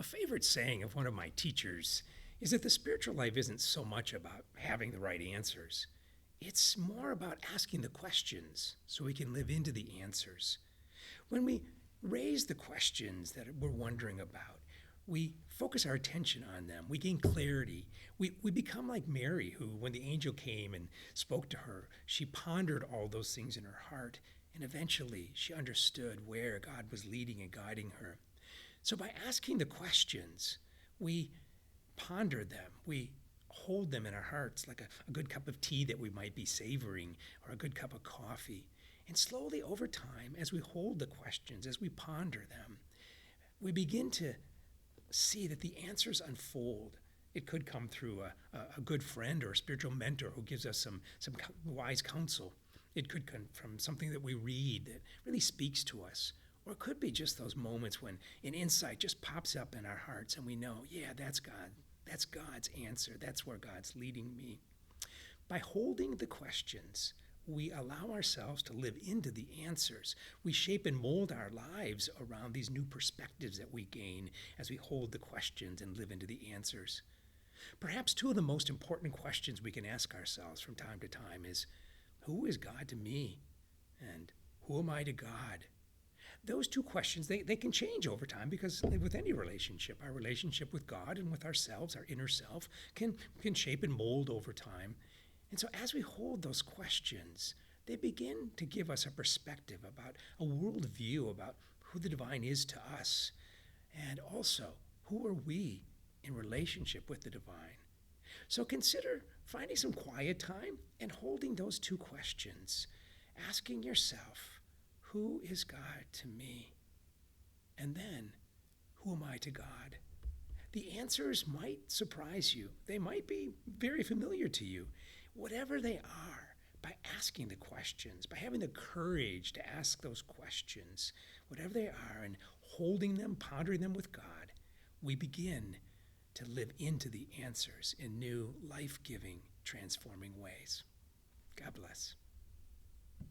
A favorite saying of one of my teachers is that the spiritual life isn't so much about having the right answers. It's more about asking the questions so we can live into the answers. When we raise the questions that we're wondering about, we focus our attention on them. We gain clarity. We become like Mary, who, when the angel came and spoke to her, she pondered all those things in her heart, and eventually she understood where God was leading and guiding her. So by asking the questions, we ponder them. We hold them in our hearts like a good cup of tea that we might be savoring or a good cup of coffee. And slowly over time, as we hold the questions, as we ponder them, we begin to see that the answers unfold. It could come through a good friend or a spiritual mentor who gives us some wise counsel. It could come from something that we read that really speaks to us. Or it could be just those moments when an insight just pops up in our hearts and we know, yeah, that's God. That's God's answer. That's where God's leading me. By holding the questions, we allow ourselves to live into the answers. We shape and mold our lives around these new perspectives that we gain as we hold the questions and live into the answers. Perhaps two of the most important questions we can ask ourselves from time to time is, who is God to me? And who am I to God? Those two questions, they can change over time because with any relationship, our relationship with God and with ourselves, our inner self, can shape and mold over time. And so as we hold those questions, they begin to give us a perspective about a worldview about who the divine is to us, and also who are we in relationship with the divine. So consider finding some quiet time and holding those two questions, asking yourself, who is God to me? And then, who am I to God? The answers might surprise you. They might be very familiar to you. Whatever they are, by asking the questions, by having the courage to ask those questions, whatever they are, and holding them, pondering them with God, we begin to live into the answers in new, life-giving, transforming ways. God bless.